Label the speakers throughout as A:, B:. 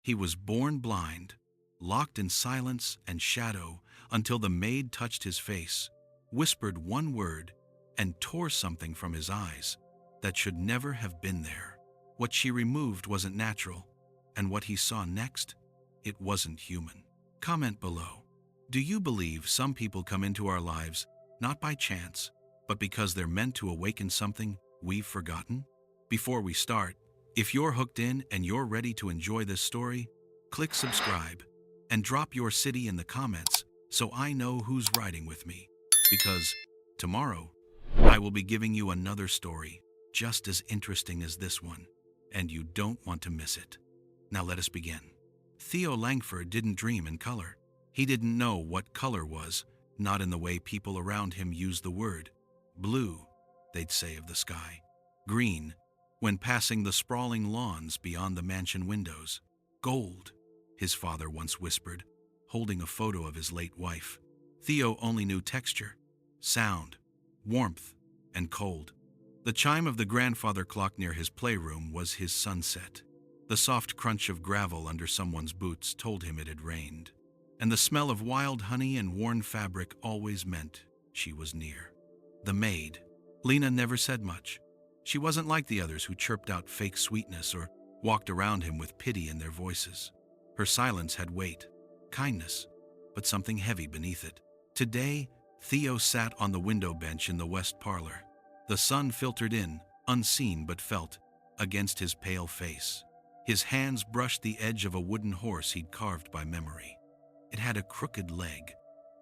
A: He was born blind, locked in silence and shadow until the maid touched his face, whispered one word, and tore something from his eyes that should never have been there. What she removed wasn't natural, and what he saw next, it wasn't human. Comment below. Do you believe some people come into our lives not by chance, but because they're meant to awaken something we've forgotten? Before we start, if you're hooked in and you're ready to enjoy this story, click subscribe and drop your city in the comments so I know who's riding with me. Because tomorrow, I will be giving you another story just as interesting as this one, and you don't want to miss it. Now let us begin. Theo Langford didn't dream in color. He didn't know what color was, not in the way people around him used the word. Blue, they'd say of the sky. Green, when passing the sprawling lawns beyond the mansion windows. Gold, his father once whispered, holding a photo of his late wife. Theo only knew texture, sound, warmth, and cold. The chime of the grandfather clock near his playroom was his sunset. The soft crunch of gravel under someone's boots told him it had rained. And the smell of wild honey and worn fabric always meant she was near. The maid, Lena, never said much. She wasn't like the others who chirped out fake sweetness or walked around him with pity in their voices. Her silence had weight, kindness, but something heavy beneath it. Today, Theo sat on the window bench in the west parlor. The sun filtered in, unseen but felt, against his pale face. His hands brushed the edge of a wooden horse he'd carved by memory. It had a crooked leg.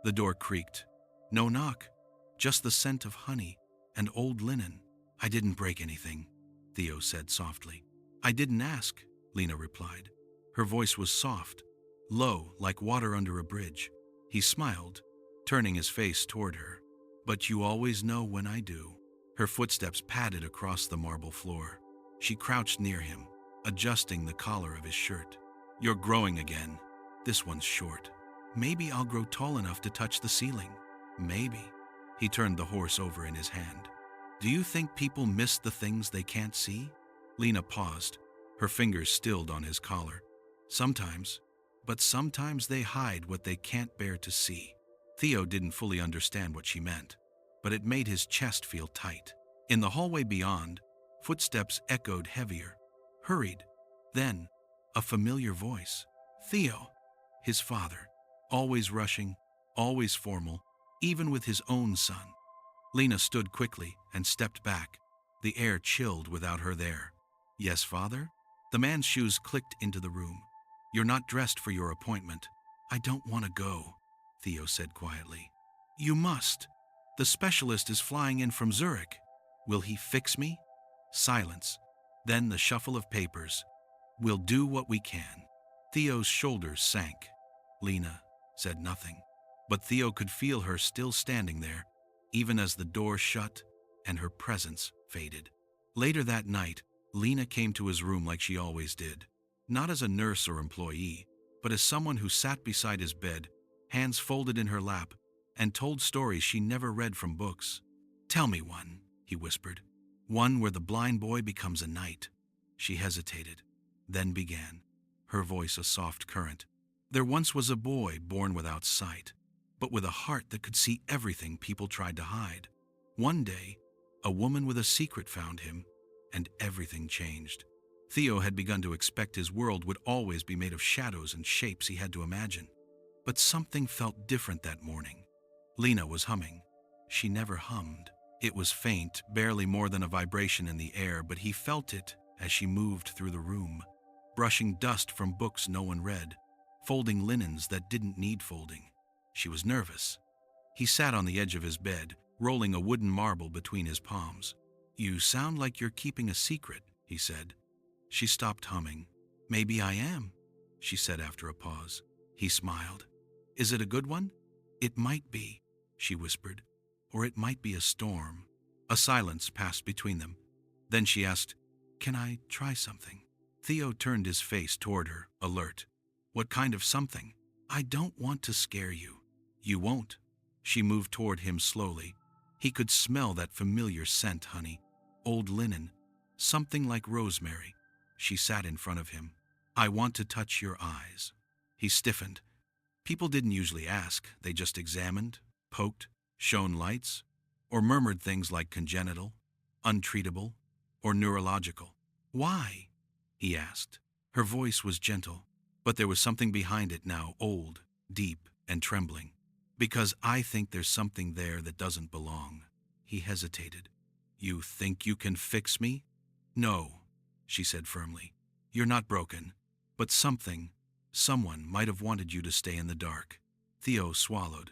A: The door creaked. No knock, just the scent of honey and old linen. I didn't break anything, Theo said softly. I didn't ask, Lena replied. Her voice was soft, low, like water under a bridge. He smiled, turning his face toward her. But you always know when I do. Her footsteps padded across the marble floor. She crouched near him, adjusting the collar of his shirt. You're growing again. This one's short. Maybe I'll grow tall enough to touch the ceiling. Maybe. He turned the horse over in his hand. Do you think people miss the things they can't see? Lena paused, her fingers stilled on his collar. Sometimes, but sometimes they hide what they can't bear to see. Theo didn't fully understand what she meant, but it made his chest feel tight. In the hallway beyond, footsteps echoed heavier, hurried. Then, a familiar voice. Theo, his father, always rushing, always formal, even with his own son. Lena stood quickly and stepped back, the air chilled without her there. Yes, father? The man's shoes clicked into the room. You're not dressed for your appointment. I don't want to go, Theo said quietly. You must. The specialist is flying in from Zurich. Will he fix me? Silence. Then the shuffle of papers. We'll do what we can. Theo's shoulders sank. Lena said nothing, but Theo could feel her still standing there, even as the door shut and her presence faded. Later that night, Lena came to his room like she always did, not as a nurse or employee, but as someone who sat beside his bed, hands folded in her lap, and told stories she never read from books. Tell me one, he whispered. One where the blind boy becomes a knight. She hesitated, then began, her voice a soft current. There once was a boy born without sight, but with a heart that could see everything people tried to hide. One day, a woman with a secret found him, and everything changed. Theo had begun to expect his world would always be made of shadows and shapes he had to imagine. But something felt different that morning. Lena was humming. She never hummed. It was faint, barely more than a vibration in the air, but he felt it as she moved through the room, brushing dust from books no one read, folding linens that didn't need folding. She was nervous. He sat on the edge of his bed, rolling a wooden marble between his palms. You sound like you're keeping a secret, he said. She stopped humming. Maybe I am, she said after a pause. He smiled. Is it a good one? It might be, she whispered. Or it might be a storm. A silence passed between them. Then she asked, Can I try something? Theo turned his face toward her, alert. What kind of something? I don't want to scare you. You won't. She moved toward him slowly. He could smell that familiar scent, honey. Old linen. Something like rosemary. She sat in front of him. I want to touch your eyes. He stiffened. People didn't usually ask, they just examined, poked, shone lights, or murmured things like congenital, untreatable, or neurological. Why? He asked. Her voice was gentle, but there was something behind it now, old, deep, and trembling. Because I think there's something there that doesn't belong. He hesitated. You think you can fix me? No, she said firmly. You're not broken, but someone might have wanted you to stay in the dark. Theo swallowed.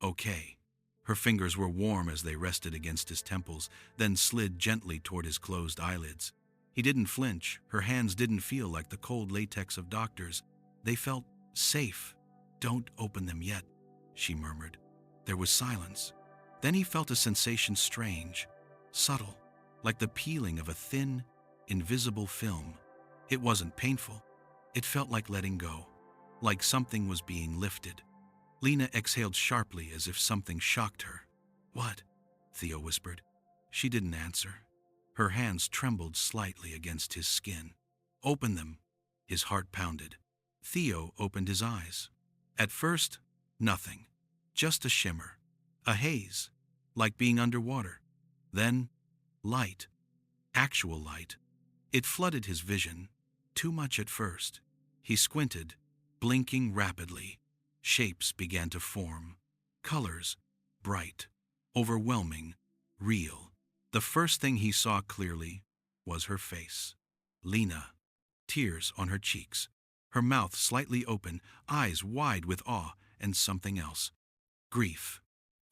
A: Okay. Her fingers were warm as they rested against his temples, then slid gently toward his closed eyelids. He didn't flinch. Her hands didn't feel like the cold latex of doctors. They felt safe. Don't open them yet, she murmured. There was silence. Then he felt a sensation strange, subtle, like the peeling of a thin, invisible film. It wasn't painful. It felt like letting go, like something was being lifted. Lena exhaled sharply as if something shocked her. What? Theo whispered. She didn't answer. Her hands trembled slightly against his skin. Open them. His heart pounded. Theo opened his eyes. At first, nothing. Just a shimmer. A haze. Like being underwater. Then, light. Actual light. It flooded his vision. Too much at first. He squinted, blinking rapidly. Shapes began to form. Colors. Bright. Overwhelming. Real. The first thing he saw clearly was her face. Lena. Tears on her cheeks. Her mouth slightly open, eyes wide with awe, and something else. Grief.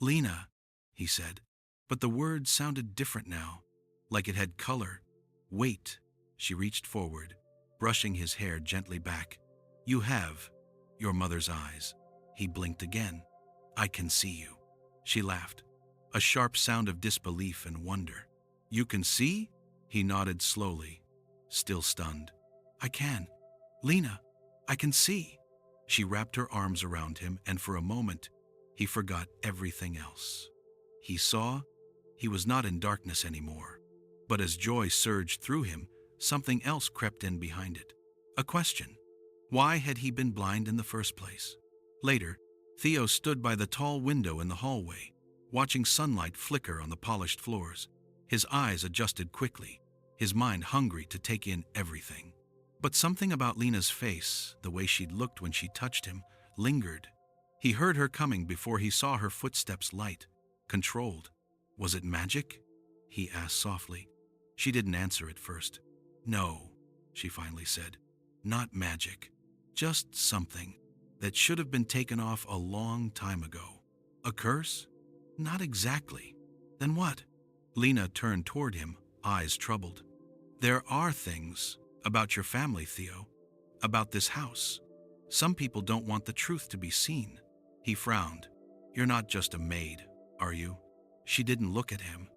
A: Lena, he said. But the word sounded different now, like it had color, weight. She reached forward, brushing his hair gently back. You have your mother's eyes. He blinked again. I can see you. She laughed, a sharp sound of disbelief and wonder. You can see? He nodded slowly, still stunned. I can. Lena, I can see. She wrapped her arms around him, and for a moment, he forgot everything else. He saw he was not in darkness anymore. But as joy surged through him, something else crept in behind it. A question. Why had he been blind in the first place? Later, Theo stood by the tall window in the hallway, watching sunlight flicker on the polished floors. His eyes adjusted quickly, his mind hungry to take in everything. But something about Lena's face, the way she'd looked when she touched him, lingered. He heard her coming before he saw her footsteps light, controlled. Was it magic? He asked softly. She didn't answer at first. No, she finally said. Not magic. Just something that should have been taken off a long time ago. A curse? Not exactly. Then what? Lena turned toward him, eyes troubled. There are things about your family, Theo. About this house. Some people don't want the truth to be seen. He frowned. You're not just a maid, are you? She didn't look at him.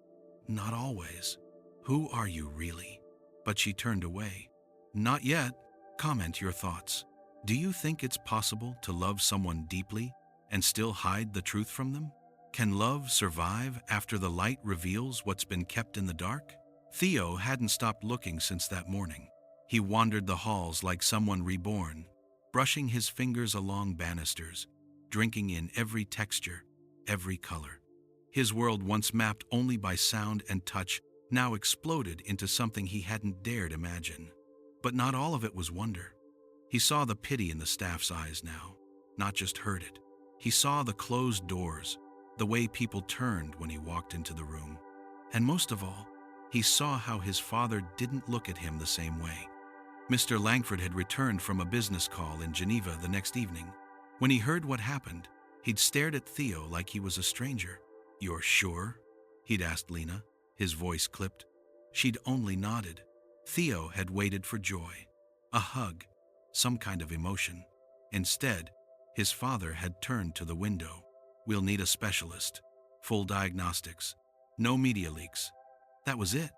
A: Not always. Who are you really? But she turned away. Not yet. Comment your thoughts. Do you think it's possible to love someone deeply and still hide the truth from them? Can love survive after the light reveals what's been kept in the dark? Theo hadn't stopped looking since that morning. He wandered the halls like someone reborn, brushing his fingers along banisters, drinking in every texture, every color. His world, once mapped only by sound and touch, now exploded into something he hadn't dared imagine. But not all of it was wonder. He saw the pity in the staff's eyes now, not just heard it. He saw the closed doors, the way people turned when he walked into the room. And most of all, he saw how his father didn't look at him the same way. Mr. Langford had returned from a business call in Geneva the next evening. When he heard what happened, he'd stared at Theo like he was a stranger. You're sure? He'd asked Lena, his voice clipped. She'd only nodded. Theo had waited for joy, a hug, some kind of emotion. Instead, his father had turned to the window. We'll need a specialist. Full diagnostics. No media leaks. That was it.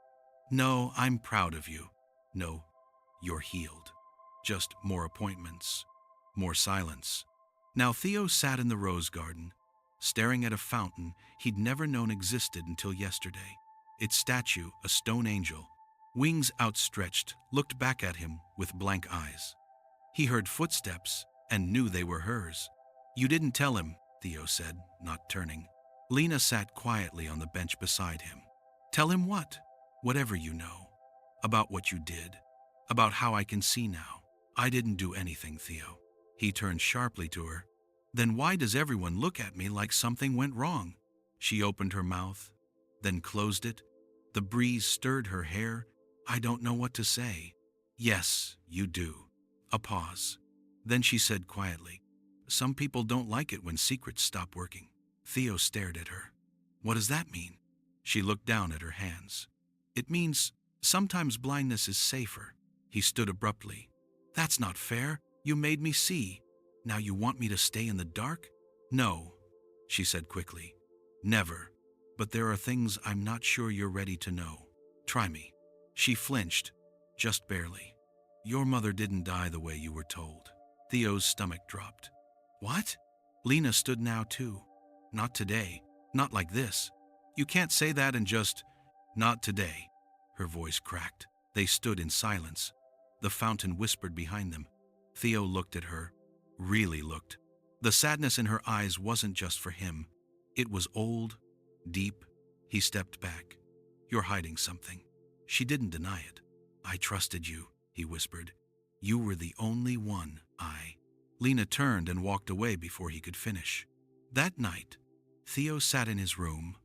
A: No, I'm proud of you. No, you're healed. Just more appointments. More silence. Now Theo sat in the rose garden, staring at a fountain he'd never known existed until yesterday. Its statue, a stone angel, wings outstretched, looked back at him with blank eyes. He heard footsteps and knew they were hers. You didn't tell him, Theo said, not turning. Lena sat quietly on the bench beside him. Tell him what? Whatever you know. About what you did. About how I can see now. I didn't do anything, Theo. He turned sharply to her. Then why does everyone look at me like something went wrong? She opened her mouth, then closed it. The breeze stirred her hair. I don't know what to say. Yes, you do. A pause. Then she said quietly, some people don't like it when secrets stop working. Theo stared at her. What does that mean? She looked down at her hands. It means sometimes blindness is safer. He stood abruptly. That's not fair. You made me see. Now you want me to stay in the dark? No, she said quickly. Never. But there are things I'm not sure you're ready to know. Try me. She flinched, just barely. Your mother didn't die the way you were told. Theo's stomach dropped. What? Lena stood now too. Not today. Not like this. You can't say that and just, not today. Her voice cracked. They stood in silence. The fountain whispered behind them. Theo looked at her. Really looked. The sadness in her eyes wasn't just for him. It was old, deep. He stepped back. You're hiding something. She didn't deny it. I trusted you, he whispered. You were the only one Lena turned and walked away before he could finish. That night, Theo sat in his room,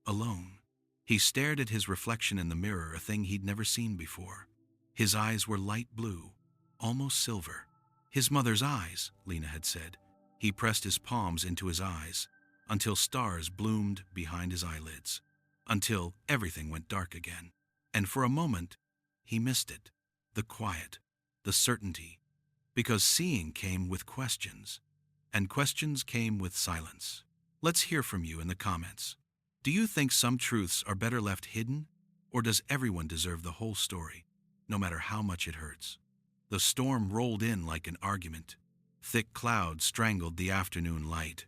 A: alone. He stared at his reflection in the mirror, a thing he'd never seen before. His eyes were light blue, almost silver. His mother's eyes, Lena had said. He pressed his palms into his eyes, until stars bloomed behind his eyelids, until everything went dark again. And for a moment, he missed it. The quiet, the certainty. Because seeing came with questions, and questions came with silence. Let's hear from you in the comments. Do you think some truths are better left hidden, or does everyone deserve the whole story, no matter how much it hurts? The storm rolled in like an argument. Thick clouds strangled the afternoon light,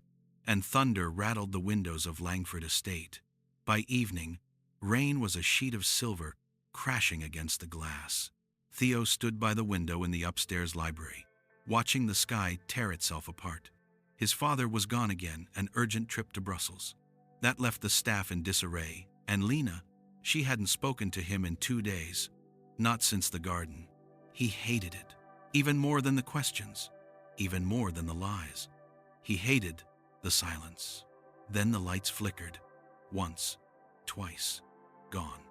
A: and thunder rattled the windows of Langford Estate. By evening, rain was a sheet of silver crashing against the glass. Theo stood by the window in the upstairs library, watching the sky tear itself apart. His father was gone again, an urgent trip to Brussels. That left the staff in disarray, and Lena, she hadn't spoken to him in 2 days, not since the garden. He hated it, even more than the questions, even more than the lies. He hated the silence. Then the lights flickered. Once, twice, gone.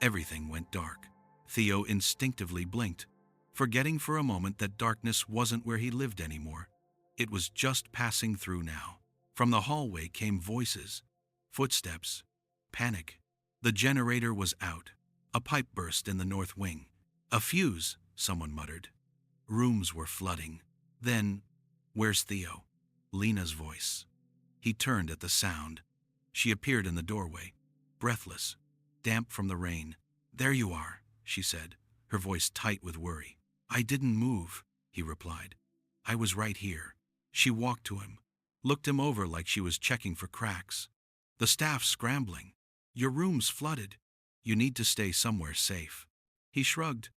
A: Everything went dark. Theo instinctively blinked, forgetting for a moment that darkness wasn't where he lived anymore. It was just passing through now. From the hallway came voices, footsteps, panic. The generator was out. A pipe burst in the north wing. A fuse, someone muttered. Rooms were flooding. Then, where's Theo? Lena's voice. He turned at the sound. She appeared in the doorway, breathless, damp from the rain. There you are, she said, her voice tight with worry. I didn't move, he replied. I was right here. She walked to him, looked him over like she was checking for cracks. The staff's scrambling. Your room's flooded. You need to stay somewhere safe. He shrugged.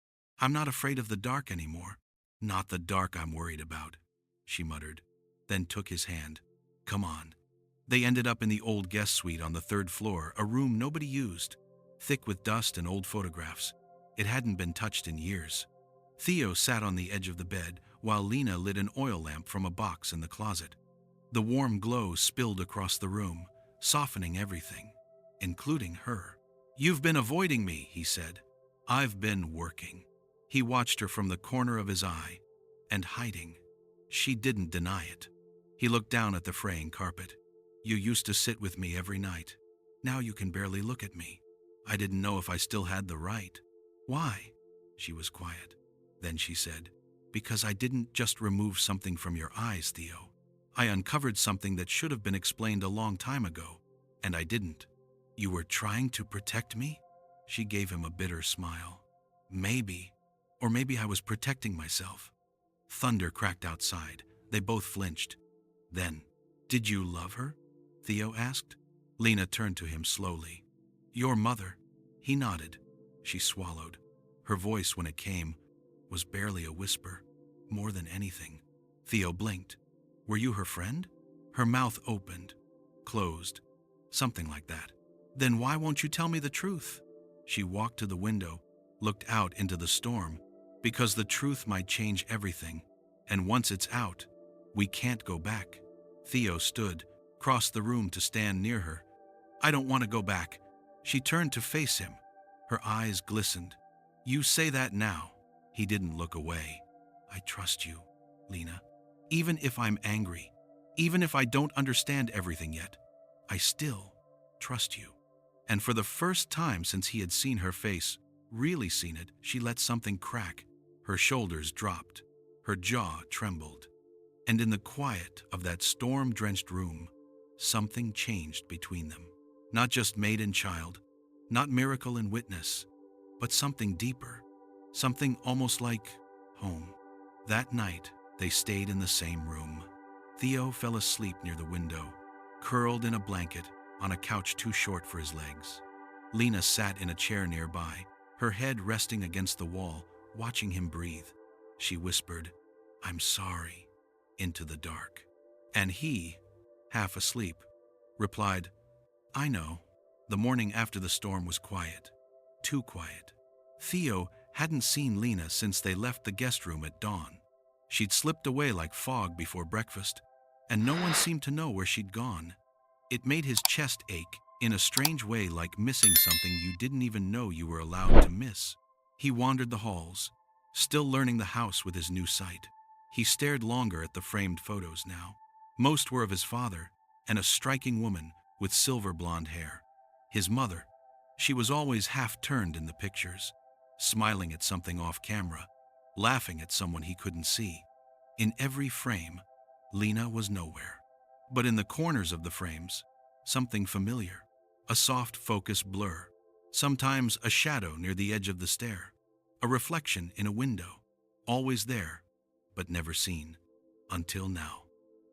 A: I'm not afraid of the dark anymore. Not the dark I'm worried about, she muttered, then took his hand. Come on. They ended up in the old guest suite on the 3rd floor, a room nobody used, thick with dust and old photographs. It hadn't been touched in years. Theo sat on the edge of the bed while Lena lit an oil lamp from a box in the closet. The warm glow spilled across the room, softening everything, including her. You've been avoiding me, he said. I've been working. He watched her from the corner of his eye, and hiding. She didn't deny it. He looked down at the fraying carpet. You used to sit with me every night. Now you can barely look at me. I didn't know if I still had the right. Why? She was quiet. Then she said, because I didn't just remove something from your eyes, Theo. I uncovered something that should have been explained a long time ago, and I didn't. You were trying to protect me? She gave him a bitter smile. Maybe. Or maybe I was protecting myself. Thunder cracked outside. They both flinched. Then, did you love her? Theo asked. Lena turned to him slowly. Your mother. He nodded. She swallowed. Her voice, when it came, was barely a whisper. more than anything. Theo blinked. Were you her friend? Her mouth opened, closed, something like that. Then why won't you tell me the truth? She walked to the window, looked out into the storm, because the truth might change everything, and once it's out, we can't go back. Theo stood, crossed the room to stand near her. I don't want to go back. She turned to face him. Her eyes glistened. You say that now. He didn't look away. I trust you, Lena. Even if I'm angry, even if I don't understand everything yet, I still trust you. And for the first time since he had seen her face, really seen it, she let something crack. Her shoulders dropped. Her jaw trembled. And in the quiet of that storm-drenched room, something changed between them. Not just maid and child, not miracle and witness, but something deeper, something almost like home. That night, they stayed in the same room. Theo fell asleep near the window, curled in a blanket on a couch too short for his legs. Lena sat in a chair nearby, her head resting against the wall, watching him breathe. She whispered, I'm sorry, into the dark. And he, half asleep, replied, I know. The morning after the storm was quiet, too quiet. Theo hadn't seen Lena since they left the guest room at dawn. She'd slipped away like fog before breakfast, and no one seemed to know where she'd gone. It made his chest ache in a strange way, like missing something you didn't even know you were allowed to miss. He wandered the halls, still learning the house with his new sight. He stared longer at the framed photos now. Most were of his father and a striking woman with silver blonde hair. His mother. She was always half turned in the pictures, smiling at something off camera, laughing at someone he couldn't see. In every frame, Lena was nowhere. But in the corners of the frames, something familiar. A soft focus blur. Sometimes a shadow near the edge of the stair. A reflection in a window. Always there, but never seen. Until now.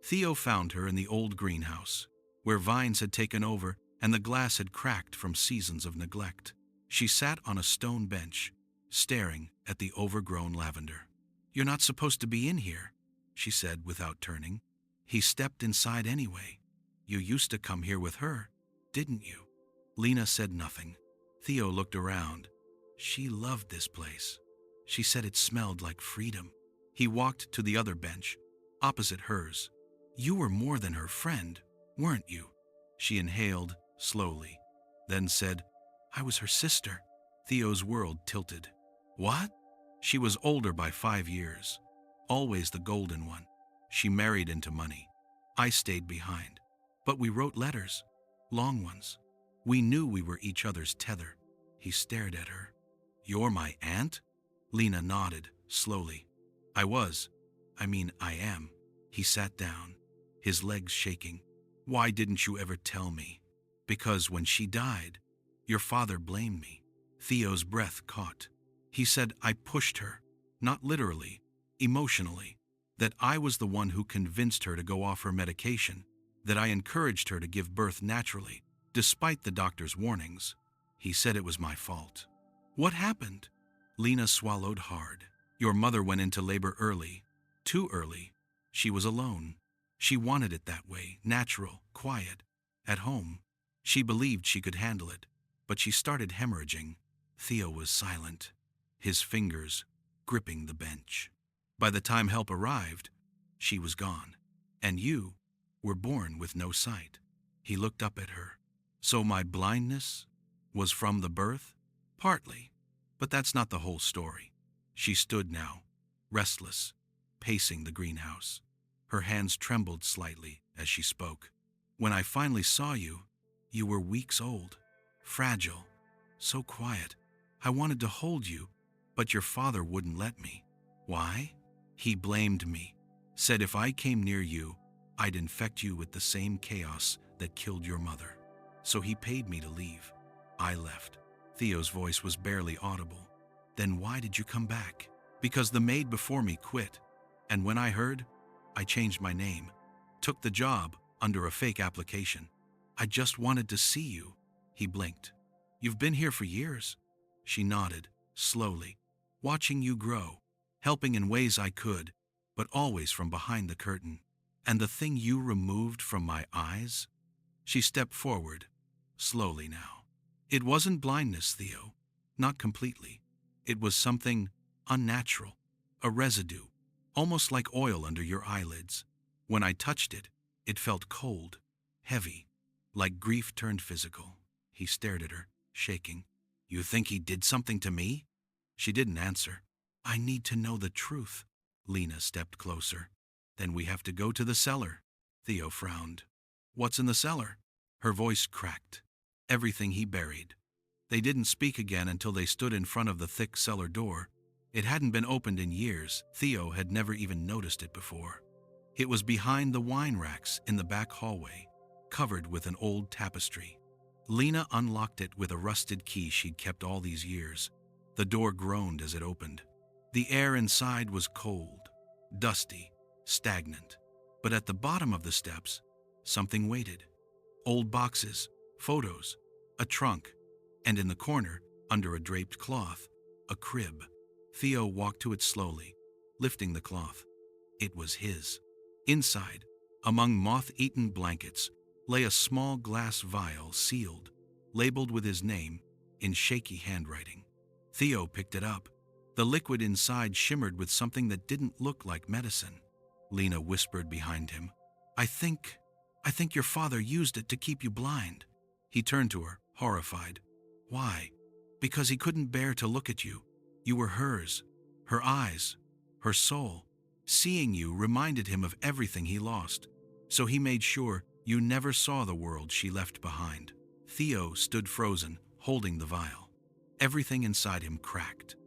A: Theo found her in the old greenhouse, where vines had taken over and the glass had cracked from seasons of neglect. She sat on a stone bench, staring at the overgrown lavender. You're not supposed to be in here, she said without turning. He stepped inside anyway. You used to come here with her, didn't you? Lena said nothing. Theo looked around. She loved this place. She said it smelled like freedom. He walked to the other bench, opposite hers. You were more than her friend, weren't you? She inhaled slowly, then said, I was her sister. Theo's world tilted. What? She was older by 5 years. Always the golden one. She married into money. I stayed behind. But we wrote letters. Long ones. We knew we were each other's tether. He stared at her. You're my aunt? Lena nodded, slowly. I am. He sat down, his legs shaking. Why didn't you ever tell me? Because when she died, your father blamed me. Theo's breath caught. He said I pushed her, not literally, emotionally, that I was the one who convinced her to go off her medication, that I encouraged her to give birth naturally, despite the doctor's warnings. He said it was my fault. What happened? Lena swallowed hard. Your mother went into labor early, too early. She was alone. She wanted it that way, natural, quiet, at home. She believed she could handle it, but she started hemorrhaging. Theo was silent, his fingers gripping the bench. By the time help arrived, she was gone, and you were born with no sight. He looked up at her. So my blindness was from the birth? Partly, but that's not the whole story. She stood now, restless, pacing the greenhouse. Her hands trembled slightly as she spoke. When I finally saw you, you were weeks old, fragile, so quiet. I wanted to hold you, but your father wouldn't let me. Why? He blamed me, said if I came near you, I'd infect you with the same chaos that killed your mother. So he paid me to leave. I left. Theo's voice was barely audible. Then why did you come back? Because the maid before me quit. And when I heard, I changed my name, took the job under a fake application. I just wanted to see you. He blinked. You've been here for years. She nodded, slowly, watching you grow, helping in ways I could, but always from behind the curtain. And the thing you removed from my eyes? She stepped forward, slowly now. It wasn't blindness, Theo. Not completely. It was something unnatural. A residue, almost like oil under your eyelids. When I touched it, it felt cold, heavy, like grief turned physical. He stared at her, shaking. You think he did something to me? She didn't answer. I need to know the truth. Lena stepped closer. Then we have to go to the cellar. Theo frowned. What's in the cellar? Her voice cracked. Everything he buried. They didn't speak again until they stood in front of the thick cellar door. It hadn't been opened in years. Theo had never even noticed it before. It was behind the wine racks in the back hallway, covered with an old tapestry. Lena unlocked it with a rusted key she'd kept all these years. The door groaned as it opened. The air inside was cold, dusty, stagnant. But at the bottom of the steps, something waited. Old boxes, photos, a trunk, and in the corner, under a draped cloth, a crib. Theo walked to it slowly, lifting the cloth. It was his. Inside, among moth-eaten blankets, lay a small glass vial sealed, labeled with his name in shaky handwriting. Theo picked it up. The liquid inside shimmered with something that didn't look like medicine. Lena whispered behind him, I think your father used it to keep you blind. He turned to her, horrified. Why? Because he couldn't bear to look at you. You were hers, her eyes, her soul. Seeing you reminded him of everything he lost. So he made sure you never saw the world she left behind. Theo stood frozen, holding the vial. Everything inside him cracked.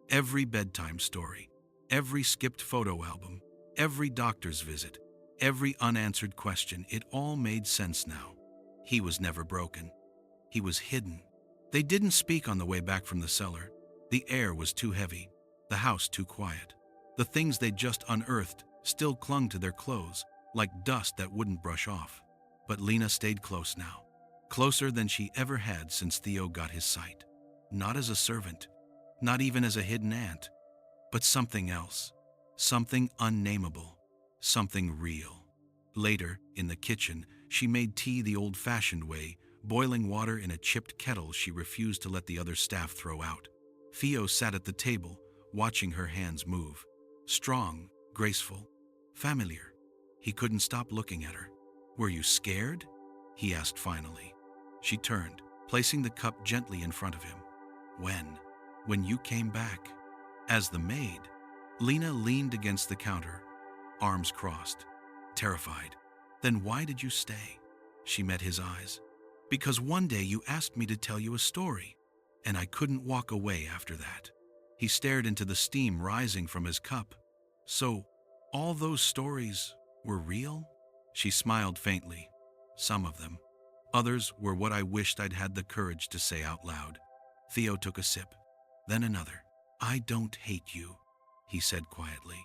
A: Every bedtime story, every skipped photo album, every doctor's visit, every unanswered question, it all made sense now. He was never broken. He was hidden. They didn't speak on the way back from the cellar. The air was too heavy, the house too quiet. The things they'd just unearthed still clung to their clothes, like dust that wouldn't brush off. But Lena stayed close now, closer than she ever had since Theo got his sight. Not as a servant, not even as a hidden aunt, but something else, something unnameable, something real. Later, in the kitchen, she made tea the old-fashioned way, boiling water in a chipped kettle she refused to let the other staff throw out. Theo sat at the table, watching her hands move. Strong, graceful, familiar. He couldn't stop looking at her. Were you scared? He asked finally. She turned, placing the cup gently in front of him. When you came back. As the maid. Lena leaned against the counter, arms crossed, terrified. Then why did you stay? She met his eyes. Because one day you asked me to tell you a story, and I couldn't walk away after that. He stared into the steam rising from his cup. So, all those stories were real? She smiled faintly. Some of them. Others were what I wished I'd had the courage to say out loud. Theo took a sip, then another. I don't hate you, he said quietly.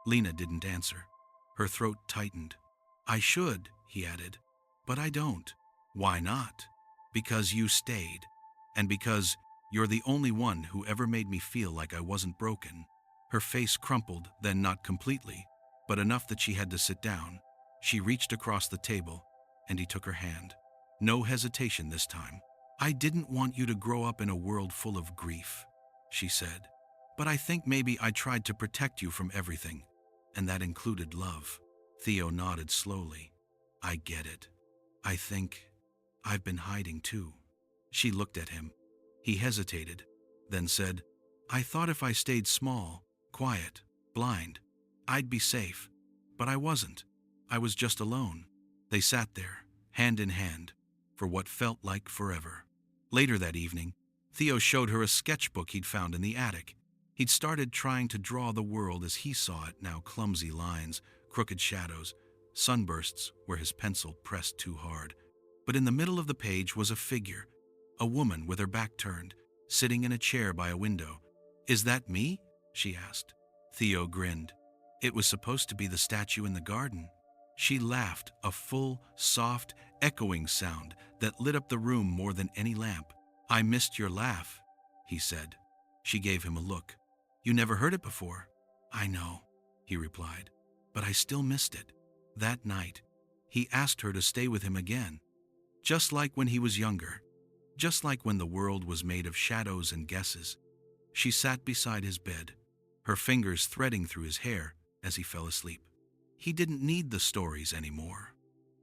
A: Lena didn't answer. Her throat tightened. I should, he added, but I don't. Why not? Because you stayed, and because you're the only one who ever made me feel like I wasn't broken. Her face crumpled, then not completely, but enough that she had to sit down. She reached across the table, and he took her hand. No hesitation this time. I didn't want you to grow up in a world full of grief, she said. But I think maybe I tried to protect you from everything, and that included love. Theo nodded slowly. I get it. I think I've been hiding too. She looked at him. He hesitated, then said, I thought if I stayed small, quiet, blind, I'd be safe. But I wasn't. I was just alone. They sat there, hand in hand, for what felt like forever. Later that evening, Theo showed her a sketchbook he'd found in the attic. He'd started trying to draw the world as he saw it, now clumsy lines, crooked shadows, sunbursts where his pencil pressed too hard. But in the middle of the page was a figure, a woman with her back turned, sitting in a chair by a window. Is that me? She asked. Theo grinned. It was supposed to be the statue in the garden. She laughed, a full, soft, echoing sound that lit up the room more than any lamp. I missed your laugh, he said. She gave him a look. You never heard it before? I know, he replied. but I still missed it. That night, he asked her to stay with him again, just like when he was younger, just like when the world was made of shadows and guesses. She sat beside his bed, her fingers threading through his hair as he fell asleep. He didn't need the stories anymore,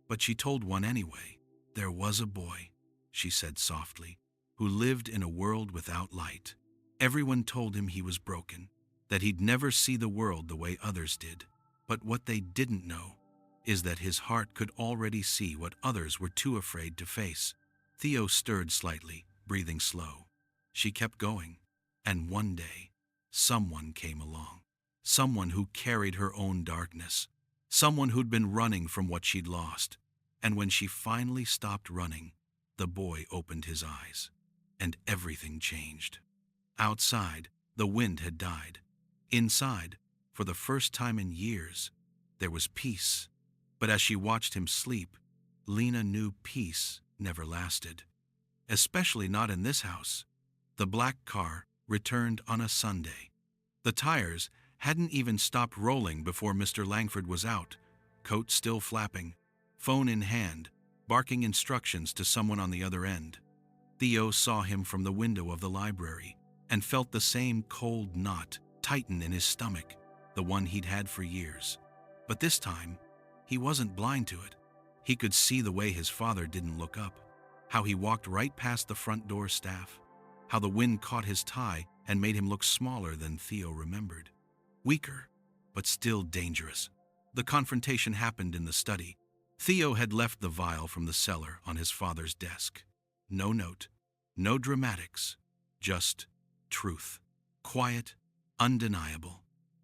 A: but she told one anyway. There was a boy, she said softly, who lived in a world without light. Everyone told him he was broken, that he'd never see the world the way others did. But what they didn't know is that his heart could already see what others were too afraid to face. Theo stirred slightly, breathing slow. She kept going, and one day, someone came along. Someone who carried her own darkness. Someone who'd been running from what she'd lost. And when she finally stopped running, the boy opened his eyes, and everything changed. Outside, the wind had died. Inside, for the first time in years, there was peace. But as she watched him sleep, Lena knew peace never lasted. Especially not in this house. The black car returned on a Sunday. The tires hadn't even stopped rolling before Mr. Langford was out, coat still flapping, phone in hand, barking instructions to someone on the other end. Theo saw him from the window of the library and felt the same cold knot tighten in his stomach, the one he'd had for years. But this time, he wasn't blind to it. He could see the way his father didn't look up, how he walked right past the front door staff, how the wind caught his tie and made him look smaller than Theo remembered. Weaker, but still dangerous. The confrontation happened in the study. Theo had left the vial from the cellar on his father's desk. No note, no dramatics, just truth. Quiet, undeniable,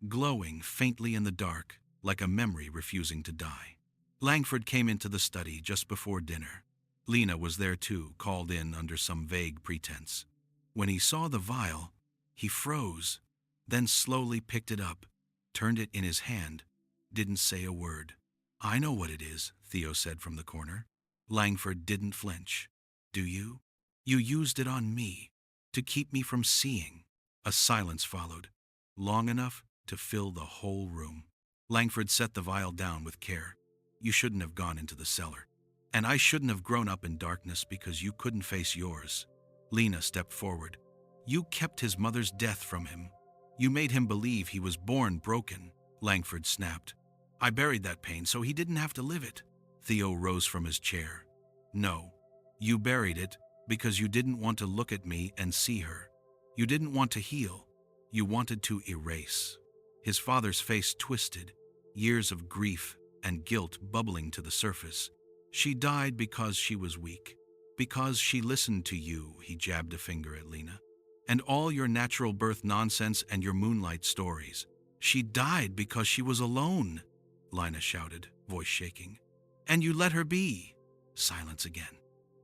A: glowing faintly in the dark like a memory refusing to die. Langford came into the study just before dinner. Lena was there too, called in under some vague pretense. When he saw the vial, he froze, then slowly picked it up, turned it in his hand, didn't say a word. "I know what it is," Theo said from the corner. Langford didn't flinch. "Do you? You used it on me, to keep me from seeing." A silence followed, long enough to fill the whole room. Langford set the vial down with care. "You shouldn't have gone into the cellar. And I shouldn't have grown up in darkness because you couldn't face yours." Lena stepped forward. "You kept his mother's death from him. You made him believe he was born broken." Langford snapped. "I buried that pain so he didn't have to live it." Theo rose from his chair. "No, you buried it because you didn't want to look at me and see her. You didn't want to heal. You wanted to erase." His father's face twisted, years of grief and guilt bubbling to the surface. "She died because she was weak. Because she listened to you," he jabbed a finger at Lena. "And all your natural birth nonsense and your moonlight stories. She died because she was alone," Lena shouted, voice shaking. "And you let her be." Silence again.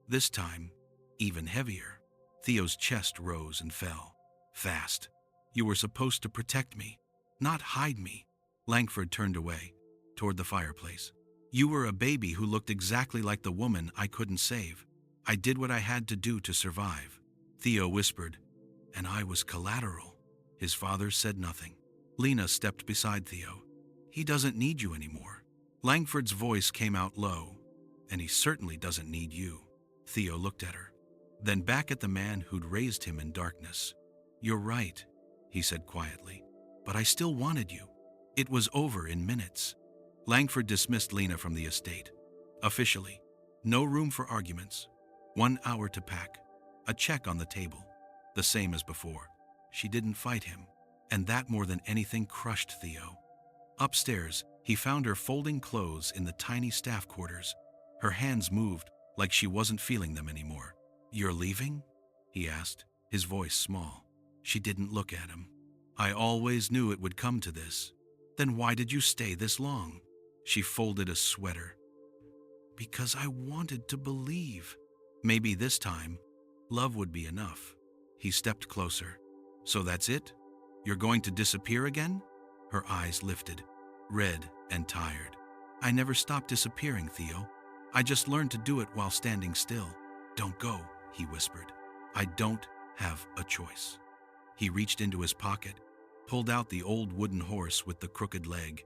A: This time, even heavier. Theo's chest rose and fell. "Fast. You were supposed to protect me, not hide me." Langford turned away, toward the fireplace. "You were a baby who looked exactly like the woman I couldn't save. I did what I had to do to survive." Theo whispered, "And I was collateral." His father said nothing. Lena stepped beside Theo. "He doesn't need you anymore." Langford's voice came out low. "And he certainly doesn't need you." Theo looked at her, then back at the man who'd raised him in darkness. "You're right," he said quietly, "but I still wanted you." It was over in minutes. Langford dismissed Lena from the estate. Officially, no room for arguments. 1 hour to pack. A check on the table. The same as before. She didn't fight him, and that more than anything crushed Theo. Upstairs, he found her folding clothes in the tiny staff quarters. Her hands moved like she wasn't feeling them anymore. "You're leaving?" he asked, his voice small. She didn't look at him. "I always knew it would come to this." "Then why did you stay this long?" She folded a sweater. "Because I wanted to believe. Maybe this time, love would be enough." He stepped closer. "So that's it? You're going to disappear again?" Her eyes lifted, red and tired. "I never stopped disappearing, Theo. I just learned to do it while standing still." "Don't go," he whispered. "I don't have a choice." He reached into his pocket, pulled out the old wooden horse with the crooked leg.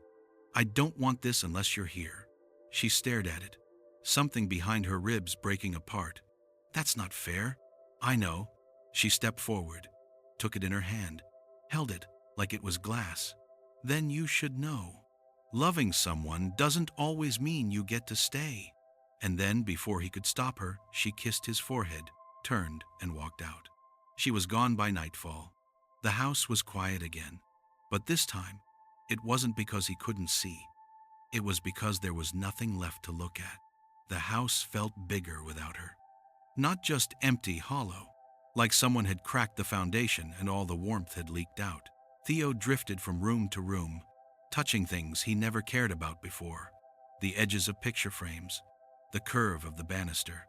A: I don't want this unless you're here. She stared at it, something behind her ribs breaking apart. That's not fair. I know. She stepped forward, took it in her hand, held it like it was glass. Then you should know. Loving someone doesn't always mean you get to stay. And then, before he could stop her, she kissed his forehead, turned, and walked out. She was gone by nightfall. The house was quiet again. But this time, it wasn't because he couldn't see. It was because there was nothing left to look at. The house felt bigger without her. Not just empty, hollow, like someone had cracked the foundation and all the warmth had leaked out. Theo drifted from room to room, touching things he never cared about before. The edges of picture frames, the curve of the banister,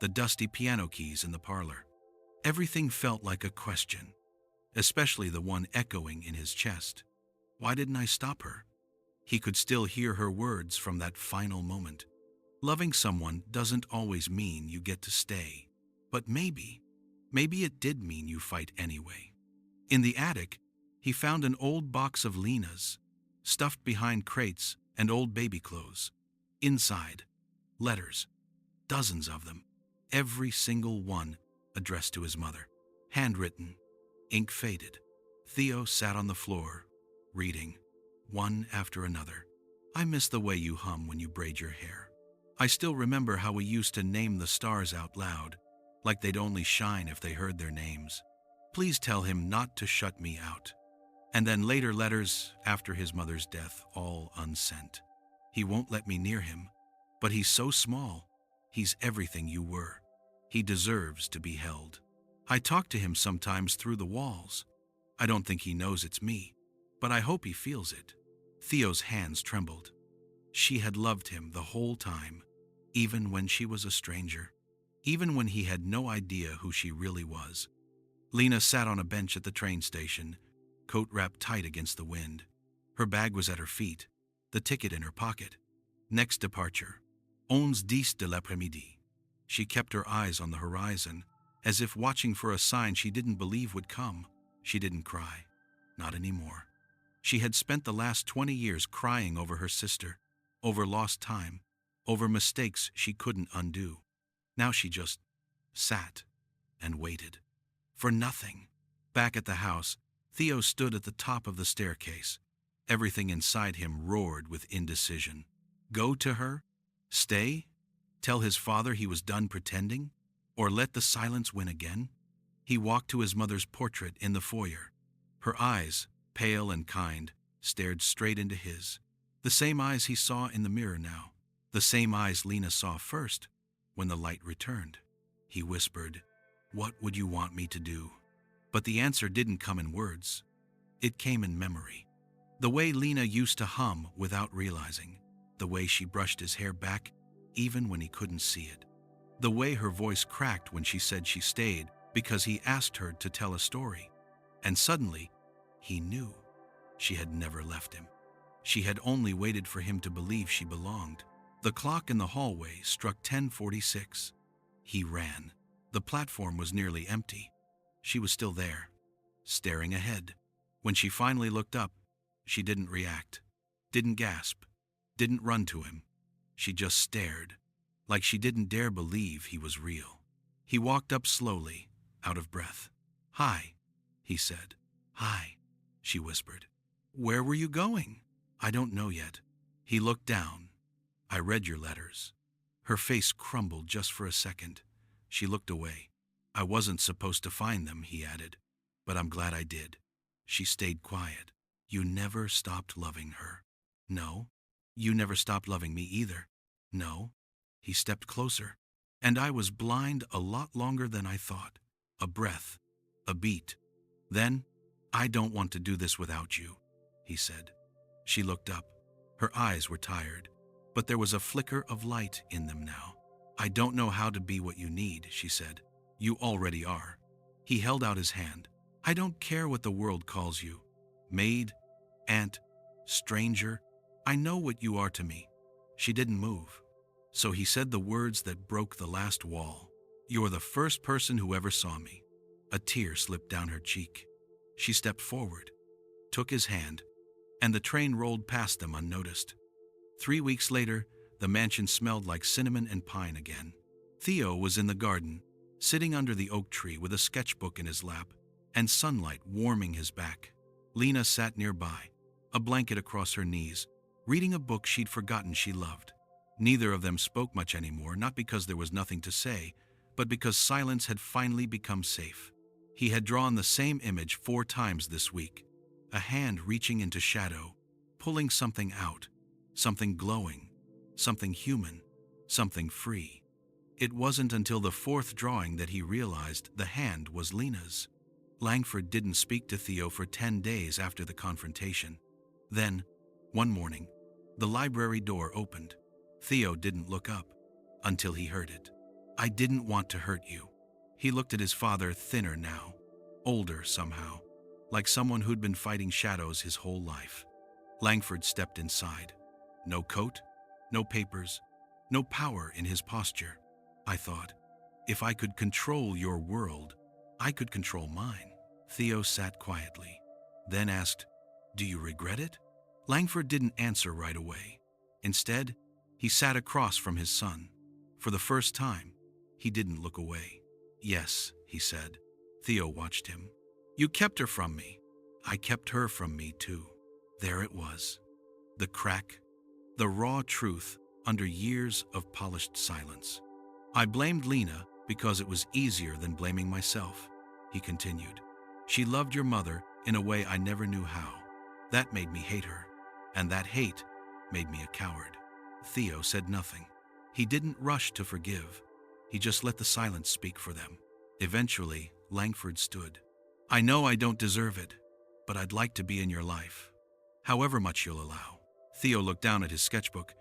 A: the dusty piano keys in the parlor. Everything felt like a question, especially the one echoing in his chest. Why didn't I stop her? He could still hear her words from that final moment. Loving someone doesn't always mean you get to stay. But maybe it did mean you fight anyway. In the attic, he found an old box of Lena's, stuffed behind crates and old baby clothes. Inside, letters, dozens of them, every single one addressed to his mother. Handwritten, ink faded. Theo sat on the floor, reading, one after another. I miss the way you hum when you braid your hair. I still remember how we used to name the stars out loud, like they'd only shine if they heard their names. Please tell him not to shut me out. And then later letters after his mother's death, all unsent. He won't let me near him, but he's so small. He's everything you were. He deserves to be held. I talk to him sometimes through the walls. I don't think he knows it's me, but I hope he feels it. Theo's hands trembled. She had loved him the whole time, even when she was a stranger, even when he had no idea who she really was. Lena sat on a bench at the train station, coat wrapped tight against the wind. Her bag was at her feet, the ticket in her pocket. Next departure, 11:10 de l'après-midi. She kept her eyes on the horizon, as if watching for a sign she didn't believe would come. She didn't cry. Not anymore. She had spent the last 20 years crying over her sister, over lost time, over mistakes she couldn't undo. Now she just sat and waited. For nothing. Back at the house, Theo stood at the top of the staircase. Everything inside him roared with indecision. Go to her? Stay? Tell his father he was done pretending? Or let the silence win again? He walked to his mother's portrait in the foyer. Her eyes, pale and kind, stared straight into his. The same eyes he saw in the mirror now. The same eyes Lena saw first, when the light returned. He whispered, "What would you want me to do?" But the answer didn't come in words. It came in memory. The way Lena used to hum without realizing. The way she brushed his hair back, even when he couldn't see it. The way her voice cracked when she said she stayed because he asked her to tell a story. And suddenly, he knew. She had never left him. She had only waited for him to believe she belonged. The clock in the hallway struck 10:46. He ran. The platform was nearly empty. She was still there, staring ahead. When she finally looked up, she didn't react, didn't gasp, didn't run to him. She just stared, like she didn't dare believe he was real. He walked up slowly, out of breath. "Hi," he said. "Hi," she whispered. "Where were you going?" "I don't know yet." He looked down. "I read your letters." Her face crumbled just for a second. She looked away. "I wasn't supposed to find them," he added, "but I'm glad I did." She stayed quiet. "You never stopped loving her." "No." "You never stopped loving me either." "No." He stepped closer. "And I was blind a lot longer than I thought." A breath, a beat. Then, "I don't want to do this without you," he said. She looked up. Her eyes were tired, but there was a flicker of light in them now. "I don't know how to be what you need," she said. "You already are." He held out his hand. "I don't care what the world calls you. Maid, aunt, stranger. I know what you are to me." She didn't move. So he said the words that broke the last wall. "You're the first person who ever saw me." A tear slipped down her cheek. She stepped forward, took his hand, and the train rolled past them unnoticed. 3 weeks later, the mansion smelled like cinnamon and pine again. Theo was in the garden, sitting under the oak tree with a sketchbook in his lap and sunlight warming his back. Lena sat nearby, a blanket across her knees, reading a book she'd forgotten she loved. Neither of them spoke much anymore, not because there was nothing to say, but because silence had finally become safe. He had drawn the same image 4 times this week, a hand reaching into shadow, pulling something out, something glowing, something human, something free. It wasn't until the 4th drawing that he realized the hand was Lena's. Langford didn't speak to Theo for 10 days after the confrontation. Then, one morning, the library door opened. Theo didn't look up until he heard it. "I didn't want to hurt you." He looked at his father, thinner now, older somehow, like someone who'd been fighting shadows his whole life. Langford stepped inside. No coat, no papers, no power in his posture. "I thought, if I could control your world, I could control mine." Theo sat quietly, then asked, "Do you regret it?" Langford didn't answer right away. Instead, he sat across from his son. For the first time, he didn't look away. "Yes," he said. Theo watched him. "You kept her from me. I kept her from me too." There it was. The crack, the raw truth under years of polished silence. "I blamed Lena because it was easier than blaming myself," he continued. "She loved your mother in a way I never knew how. That made me hate her, and that hate made me a coward." Theo said nothing. He didn't rush to forgive. He just let the silence speak for them. Eventually, Langford stood. "I know I don't deserve it, but I'd like to be in your life. However much you'll allow." Theo looked down at his sketchbook.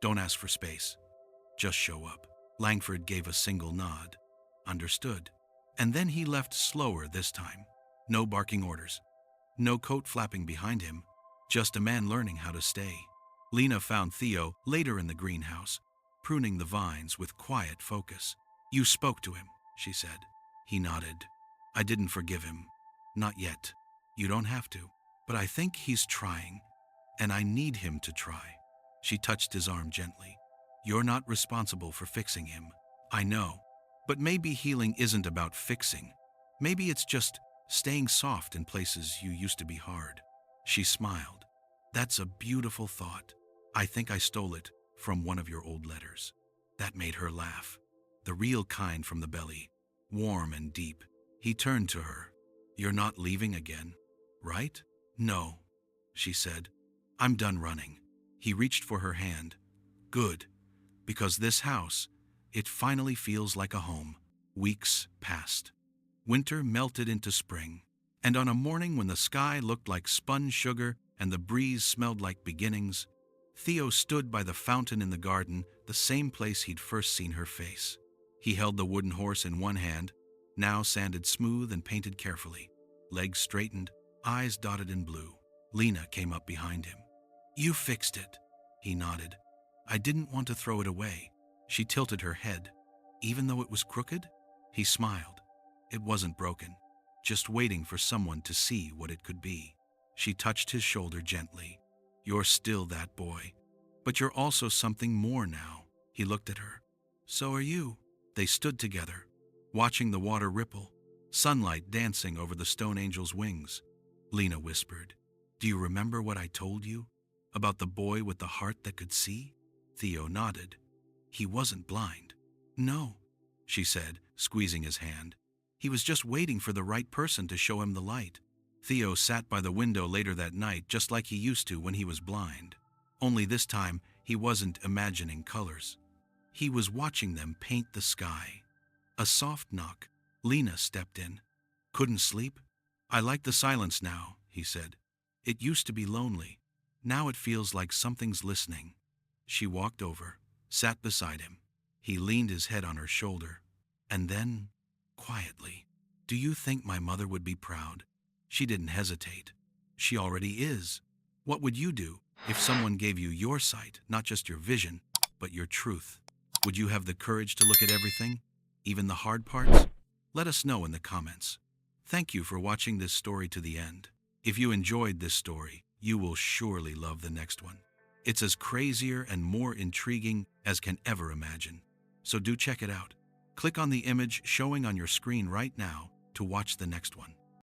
A: "Don't ask for space. Just show up." Langford gave a single nod. "Understood." And then he left slower this time. No barking orders. No coat flapping behind him. Just a man learning how to stay. Lena found Theo later in the greenhouse, pruning the vines with quiet focus. "You spoke to him," she said. He nodded. "I didn't forgive him. Not yet. You don't have to. But I think he's trying, and I need him to try." She touched his arm gently. "You're not responsible for fixing him. I know. But maybe healing isn't about fixing. Maybe it's just staying soft in places you used to be hard." She smiled. "That's a beautiful thought. I think I stole it from one of your old letters." That made her laugh. The real kind from the belly, warm and deep. He turned to her. "You're not leaving again, right?" "No," she said. "I'm done running." He reached for her hand. "Good, because this house, it finally feels like a home." Weeks passed. Winter melted into spring, and on a morning when the sky looked like spun sugar and the breeze smelled like beginnings, Theo stood by the fountain in the garden, the same place he'd first seen her face. He held the wooden horse in one hand, now sanded smooth and painted carefully, legs straightened, eyes dotted in blue. Lena came up behind him. "You fixed it," he nodded. "I didn't want to throw it away." She tilted her head. "Even though it was crooked?" He smiled. "It wasn't broken, just waiting for someone to see what it could be." She touched his shoulder gently. "You're still that boy, but you're also something more now." He looked at her. "So are you." They stood together, watching the water ripple, sunlight dancing over the stone angel's wings. Lena whispered, "Do you remember what I told you? About the boy with the heart that could see?" Theo nodded. "He wasn't blind." "No," she said, squeezing his hand. "He was just waiting for the right person to show him the light." Theo sat by the window later that night just like he used to when he was blind. Only this time, he wasn't imagining colors. He was watching them paint the sky. A soft knock. Lena stepped in. "Couldn't sleep?" "I like the silence now," he said. "It used to be lonely. Now it feels like something's listening." She walked over, sat beside him. He leaned his head on her shoulder. And then, quietly, "Do you think my mother would be proud?" She didn't hesitate. "She already is. What would you do if someone gave you your sight, not just your vision, but your truth? Would you have the courage to look at everything, even the hard parts? Let us know in the comments. Thank you for watching this story to the end. If you enjoyed this story, you will surely love the next one. It's as crazier and more intriguing as can ever imagine. So do check it out. Click on the image showing on your screen right now to watch the next one.